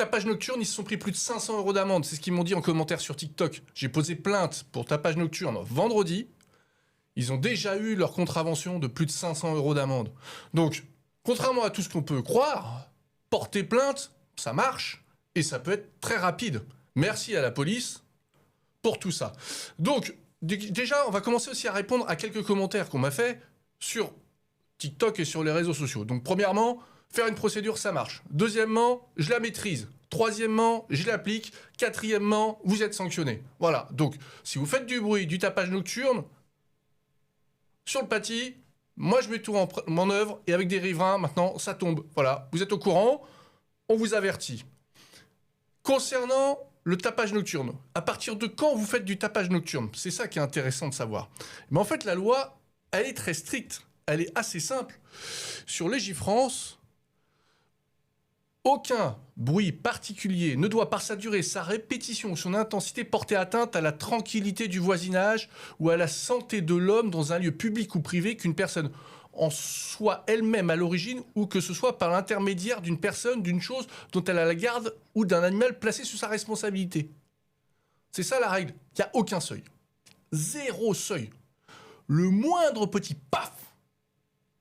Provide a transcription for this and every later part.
tapage nocturne, ils se sont pris plus de 500 € d'amende. C'est ce qu'ils m'ont dit en commentaire sur TikTok. J'ai posé plainte pour tapage nocturne vendredi. Ils ont déjà eu leur contravention de plus de 500 € d'amende. Donc, contrairement à tout ce qu'on peut croire, porter plainte, ça marche et ça peut être très rapide. Merci à la police pour tout ça. Donc, déjà, on va commencer aussi à répondre à quelques commentaires qu'on m'a fait sur TikTok et sur les réseaux sociaux. Donc, premièrement, faire une procédure, ça marche. Deuxièmement, je la maîtrise. Troisièmement, je l'applique. Quatrièmement, vous êtes sanctionné. Voilà. Donc, si vous faites du bruit, du tapage nocturne, sur le Paty, moi je mets tout en œuvre et avec des riverains, maintenant, ça tombe. Voilà. Vous êtes au courant, on vous avertit. Concernant le tapage nocturne, à partir de quand vous faites du tapage nocturne? C'est ça qui est intéressant de savoir. Mais en fait, la loi, elle est très stricte. Elle est assez simple. Sur Légifrance, aucun bruit particulier ne doit, par sa durée, sa répétition ou son intensité, porter atteinte à la tranquillité du voisinage ou à la santé de l'homme dans un lieu public ou privé, qu'une personne en soit elle-même à l'origine ou que ce soit par l'intermédiaire d'une personne, d'une chose dont elle a la garde ou d'un animal placé sous sa responsabilité. C'est ça la règle. Il n'y a aucun seuil. Zéro seuil. Le moindre petit paf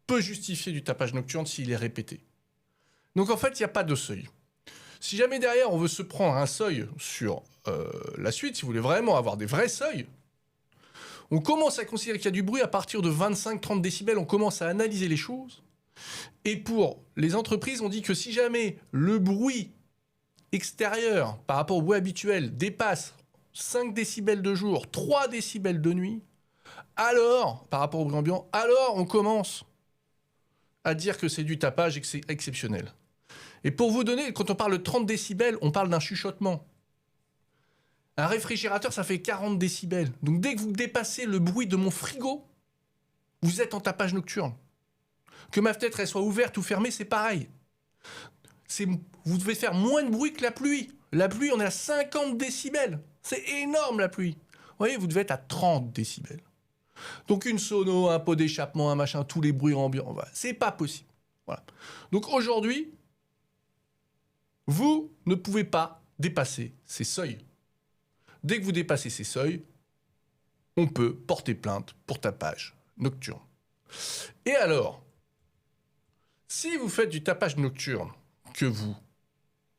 peut justifier du tapage nocturne s'il est répété. Donc en fait, il n'y a pas de seuil. Si jamais derrière, on veut se prendre un seuil sur la suite, si vous voulez vraiment avoir des vrais seuils, on commence à considérer qu'il y a du bruit à partir de 25-30 décibels, on commence à analyser les choses. Et pour les entreprises, on dit que si jamais le bruit extérieur par rapport au bruit habituel dépasse 5 décibels de jour, 3 décibels de nuit, alors, par rapport au bruit ambiant, alors on commence à dire que c'est du tapage et que c'est exceptionnel. Et pour vous donner, quand on parle de 30 décibels, on parle d'un chuchotement. Un réfrigérateur, ça fait 40 décibels. Donc dès que vous dépassez le bruit de mon frigo, vous êtes en tapage nocturne. Que ma fenêtre elle soit ouverte ou fermée, c'est pareil. Vous devez faire moins de bruit que la pluie. La pluie, on est à 50 décibels. C'est énorme la pluie. Vous voyez, vous devez être à 30 décibels. Donc une sono, un pot d'échappement, un machin, tous les bruits ambiants, voilà. C'est pas possible. Voilà. Donc aujourd'hui, vous ne pouvez pas dépasser ces seuils. Dès que vous dépassez ces seuils, on peut porter plainte pour tapage nocturne. Et alors, si vous faites du tapage nocturne, que vous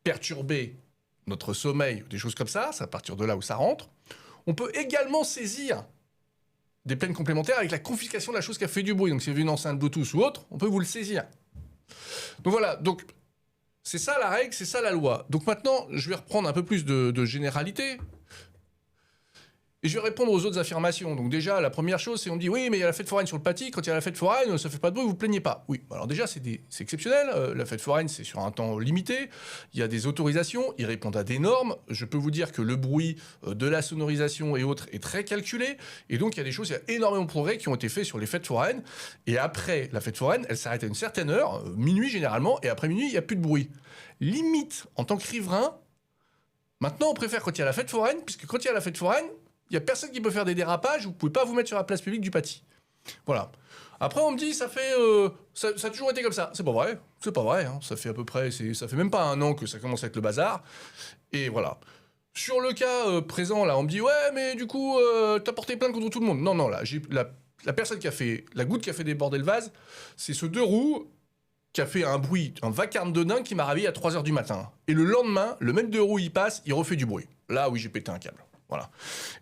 perturbez notre sommeil, ou des choses comme ça, c'est à partir de là où ça rentre, on peut également saisir des peines complémentaires avec la confiscation de la chose qui a fait du bruit. Donc si vous avez une enceinte Bluetooth ou autre, on peut vous le saisir. Donc voilà, donc c'est ça la règle, c'est ça la loi. Donc maintenant, je vais reprendre un peu plus de généralité. Et je vais répondre aux autres affirmations. Donc déjà, la première chose, c'est on me dit, oui, mais il y a la fête foraine sur le Paty, quand il y a la fête foraine, ça fait pas de bruit, vous vous plaignez pas. Oui, alors déjà, c'est exceptionnel, la fête foraine, c'est sur un temps limité, il y a des autorisations, ils répondent à des normes, je peux vous dire que le bruit de la sonorisation et autres est très calculé, et donc il y a des choses, il y a énormément de progrès qui ont été faits sur les fêtes foraines, et après la fête foraine, elle s'arrête à une certaine heure, minuit généralement, et après minuit, il n'y a plus de bruit. Limite, en tant que riverain, maintenant on préfère quand il y a la fête foraine, puisque quand il y a la fête foraine, il n'y a personne qui peut faire des dérapages, vous ne pouvez pas vous mettre sur la place publique du Paty. Voilà. Après, on me dit, ça a toujours été comme ça. C'est pas vrai. C'est pas vrai. Hein. Ça fait à peu près, ça fait même pas un an que ça commence à être le bazar. Et voilà. Sur le cas présent, là, on me dit, ouais, mais du coup, t'as porté plainte contre tout le monde. Non, non, là, la personne qui a fait, la goutte qui a fait déborder le vase, c'est ce 2 roues qui a fait un bruit, un vacarme de dingue qui m'a réveillé à 3h du matin. Et le lendemain, le même 2 roues, il passe, il refait du bruit. Là, oui, j'ai pété un câble. Voilà.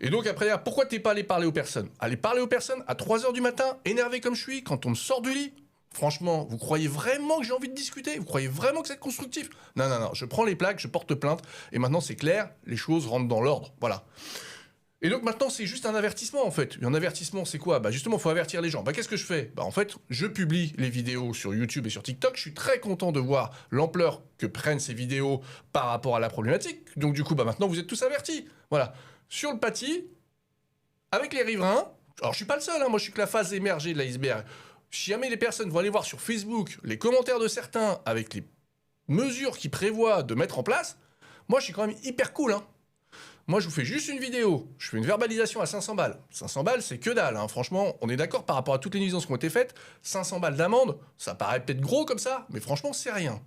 Et donc après, pourquoi t'es pas allé parler aux personnes? Aller parler aux personnes à 3h du matin, énervé comme je suis, quand on me sort du lit? Franchement, vous croyez vraiment que j'ai envie de discuter? Vous croyez vraiment que c'est constructif? Non, non, non, je prends les plaques, je porte plainte, et maintenant c'est clair, les choses rentrent dans l'ordre. Voilà. Et donc maintenant, c'est juste un avertissement, en fait. Et un avertissement, c'est quoi? Bah justement, il faut avertir les gens. Bah qu'est-ce que je fais? Bah en fait, je publie les vidéos sur YouTube et sur TikTok. Je suis très content de voir l'ampleur que prennent ces vidéos par rapport à la problématique. Donc du coup, bah maintenant, vous êtes tous avertis. Voilà. Sur le Paty, avec les riverains, alors je suis pas le seul, hein, moi je suis que la phase émergée de l'iceberg. Si jamais les personnes vont aller voir sur Facebook les commentaires de certains avec les mesures qu'ils prévoient de mettre en place, moi je suis quand même hyper cool. Hein. Moi je vous fais juste une vidéo, je fais une verbalisation à 500 balles. 500 balles c'est que dalle, hein. Franchement, on est d'accord par rapport à toutes les nuisances qui ont été faites. 500 balles d'amende, ça paraît peut-être gros comme ça, mais franchement c'est rien.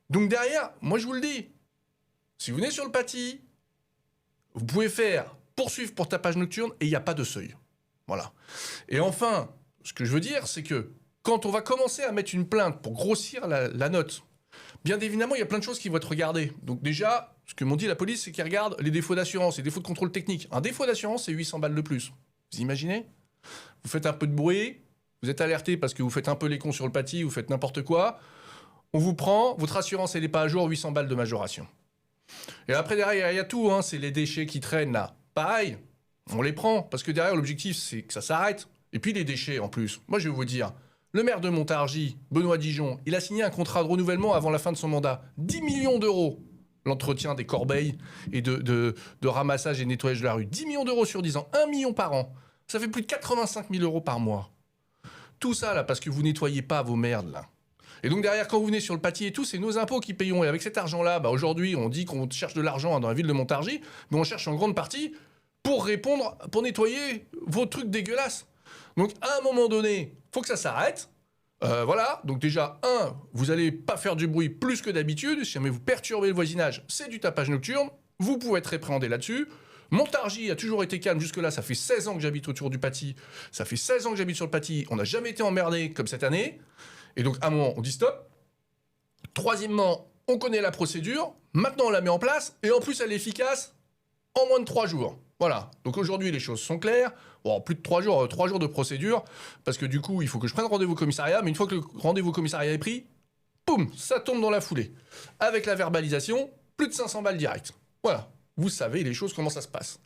Donc derrière, moi je vous le dis, Si vous venez sur le Paty, vous pouvez faire poursuivre pour tapage nocturne et il n'y a pas de seuil. Voilà. Et enfin, ce que je veux dire, c'est que quand on va commencer à mettre une plainte pour grossir la note, bien évidemment, il y a plein de choses qui vont être regardées. Donc déjà, ce que m'ont dit la police, c'est qu'ils regardent les défauts d'assurance, les défauts de contrôle technique. Un défaut d'assurance, c'est 800 balles de plus. Vous imaginez? Vous faites un peu de bruit, vous êtes alerté parce que vous faites un peu les cons sur le Paty, vous faites n'importe quoi. On vous prend, votre assurance, elle n'est pas à jour, 800 balles de majoration. Et après, derrière, il y a tout, hein, c'est les déchets qui traînent là. Pareil, on les prend, parce que derrière, l'objectif, c'est que ça s'arrête. Et puis les déchets, en plus. Moi, je vais vous dire, le maire de Montargis, Benoît Dijon, il a signé un contrat de renouvellement avant la fin de son mandat. 10 millions d'euros, l'entretien des corbeilles et de ramassage et nettoyage de la rue. 10 millions d'euros sur 10 ans, 1 million par an. Ça fait plus de 85 000 euros par mois. Tout ça, là, parce que vous nettoyez pas vos merdes, là. Et donc derrière, quand vous venez sur le Paty et tout, c'est nos impôts qui payons. Et avec cet argent-là, bah, aujourd'hui, on dit qu'on cherche de l'argent dans la ville de Montargis, mais on cherche en grande partie pour répondre, pour nettoyer vos trucs dégueulasses. Donc à un moment donné, faut que ça s'arrête. Voilà, donc déjà, vous allez pas faire du bruit plus que d'habitude. Si jamais vous perturbez le voisinage, c'est du tapage nocturne. Vous pouvez être répréhendé là-dessus. Montargis a toujours été calme jusque-là. Ça fait 16 ans que j'habite autour du Paty. Ça fait 16 ans que j'habite sur le Paty. On n'a jamais été emmerdé comme cette année. Et donc, à un moment, on dit stop. Troisièmement, on connaît la procédure. Maintenant, on la met en place. Et en plus, elle est efficace en moins de 3 jours. Voilà. Donc aujourd'hui, les choses sont claires. Bon, plus de 3 jours, 3 jours de procédure. Parce que du coup, il faut que je prenne rendez-vous au commissariat. Mais une fois que le rendez-vous au commissariat est pris, boum, ça tombe dans la foulée. Avec la verbalisation, plus de 500 balles direct. Voilà. Vous savez les choses, comment ça se passe.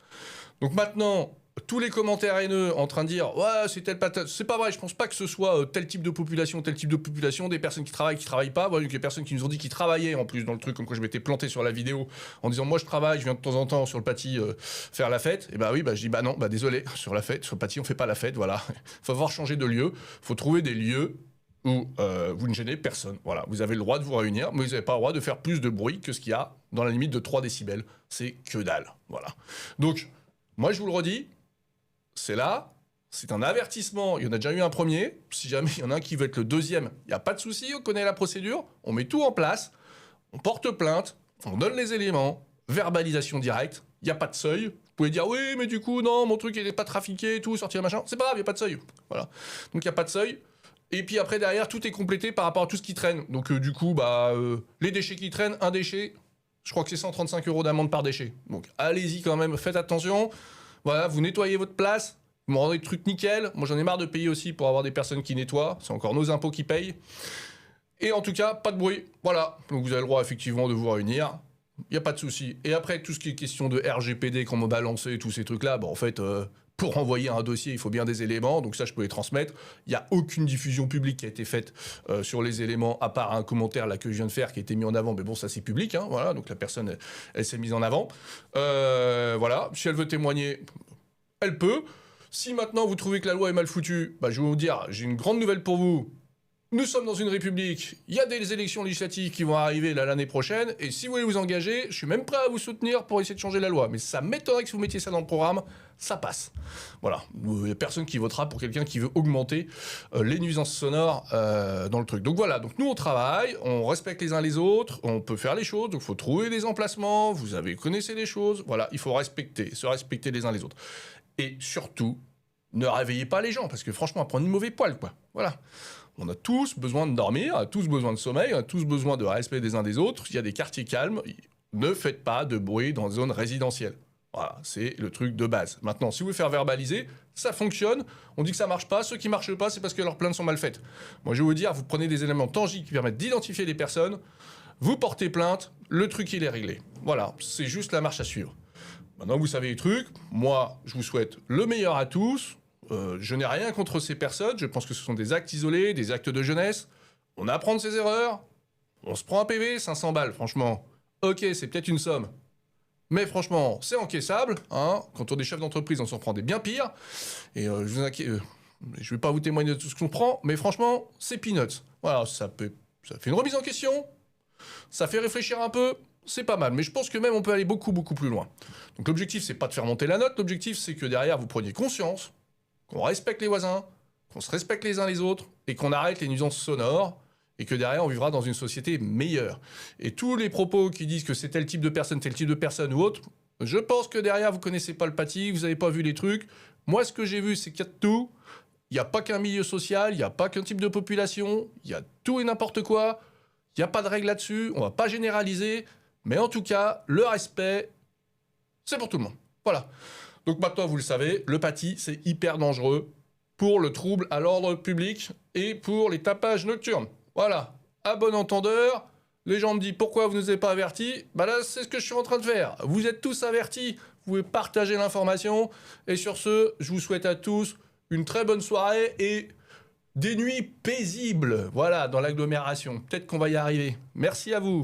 Donc maintenant, tous les commentaires haineux en train de dire « Ouais, c'est telle patate », c'est pas vrai, je pense pas que ce soit tel type de population, des personnes qui travaillent pas, voilà, des personnes qui nous ont dit qu'ils travaillaient en plus dans le truc, comme quoi je m'étais planté sur la vidéo en disant « Moi je travaille, je viens de temps en temps sur le Paty faire la fête », et bah oui, bah je dis « Bah non, bah désolé, sur le Paty on fait pas la fête, voilà, faut avoir changé de lieu, faut trouver des lieux où vous ne gênez personne. Voilà, vous avez le droit de vous réunir, mais vous n'avez pas le droit de faire plus de bruit que ce qu'il y a dans la limite de 3 décibels. C'est que dalle. Voilà. Donc, moi, je vous le redis, c'est là, c'est un avertissement. Il y en a déjà eu un premier. Si jamais il y en a un qui veut être le deuxième, il n'y a pas de souci, on connaît la procédure, on met tout en place, on porte plainte, on donne les éléments, verbalisation directe, il n'y a pas de seuil. Vous pouvez dire, oui, mais du coup, non, mon truc, il n'est pas trafiqué et tout, sortir machin. C'est pas grave, il n'y a pas de seuil. Voilà. Donc, il n'y a pas de seuil. Et puis après, derrière, tout est complété par rapport à tout ce qui traîne. Donc du coup, les déchets qui traînent, un déchet, je crois que c'est 135 € d'amende par déchet. Donc allez-y quand même, faites attention. Voilà, vous nettoyez votre place, vous me rendez le truc nickel. Moi, j'en ai marre de payer aussi pour avoir des personnes qui nettoient. C'est encore nos impôts qui payent. Et en tout cas, pas de bruit. Voilà. Donc vous avez le droit effectivement de vous réunir. Il n'y a pas de souci. Et après, tout ce qui est question de RGPD, qu'on m'a balancé, tous ces trucs-là, en fait... Pour envoyer un dossier, il faut bien des éléments, donc ça, je peux les transmettre. Il n'y a aucune diffusion publique qui a été faite sur les éléments, à part un commentaire là, que je viens de faire qui a été mis en avant. Mais bon, ça, c'est public, hein, voilà, donc la personne, elle s'est mise en avant. Voilà, si elle veut témoigner, elle peut. Si maintenant, vous trouvez que la loi est mal foutue, je vais vous dire, j'ai une grande nouvelle pour vous. Nous sommes dans une république, il y a des élections législatives qui vont arriver l'année prochaine, et si vous voulez vous engager, je suis même prêt à vous soutenir pour essayer de changer la loi. Mais ça m'étonnerait que si vous mettiez ça dans le programme, ça passe. Voilà, il n'y a personne qui votera pour quelqu'un qui veut augmenter les nuisances sonores dans le truc. Donc voilà, donc nous on travaille, on respecte les uns les autres, on peut faire les choses, donc il faut trouver des emplacements, connaissez les choses, voilà, il faut se respecter les uns les autres. Et surtout, ne réveillez pas les gens, parce que franchement, prendre une mauvaise poil, quoi. Voilà. On a tous besoin de dormir, on a tous besoin de sommeil, on a tous besoin de respect des uns des autres. Il y a des quartiers calmes. Ne faites pas de bruit dans une zone résidentielle. Voilà, c'est le truc de base. Maintenant, si vous voulez faire verbaliser, ça fonctionne. On dit que ça marche pas. Ceux qui marchent pas, c'est parce que leurs plaintes sont mal faites. Moi, je vais vous dire, vous prenez des éléments tangibles qui permettent d'identifier les personnes, vous portez plainte, le truc, il est réglé. Voilà, c'est juste la marche à suivre. Maintenant, vous savez les trucs. Moi, je vous souhaite le meilleur à tous. Je n'ai rien contre ces personnes, je pense que ce sont des actes isolés, des actes de jeunesse. On apprend de ses erreurs, on se prend un PV, 500 balles, franchement. Ok, c'est peut-être une somme. Mais franchement, c'est encaissable. Hein. Quand on est chef d'entreprise, on s'en prend des bien pires. Et je vais pas vous témoigner de tout ce qu'on prend, mais franchement, c'est peanuts. Voilà, ça fait une remise en question, ça fait réfléchir un peu, c'est pas mal. Mais je pense que même on peut aller beaucoup, beaucoup plus loin. Donc l'objectif, c'est pas de faire monter la note, l'objectif, c'est que derrière, vous preniez conscience qu'on respecte les voisins, qu'on se respecte les uns les autres, et qu'on arrête les nuisances sonores, Et que derrière, on vivra dans une société meilleure. Et tous les propos qui disent que c'est tel type de personne ou autre, je pense que derrière, vous connaissez pas le Paty, vous n'avez pas vu les trucs. Moi, ce que j'ai vu, c'est qu'il y a de tout. Il n'y a pas qu'un milieu social, il n'y a pas qu'un type de population, il y a tout et n'importe quoi. Il n'y a pas de règle là-dessus, on va pas généraliser. Mais en tout cas, le respect, c'est pour tout le monde. Voilà. Donc maintenant, vous le savez, le Paty, c'est hyper dangereux pour le trouble à l'ordre public et pour les tapages nocturnes. Voilà. À bon entendeur, les gens me disent pourquoi vous ne nous avez pas avertis. Bah là, c'est ce que je suis en train de faire. Vous êtes tous avertis, vous pouvez partager l'information. Et sur ce, je vous souhaite à tous une très bonne soirée et des nuits paisibles. Voilà, dans l'agglomération. Peut-être qu'on va y arriver. Merci à vous.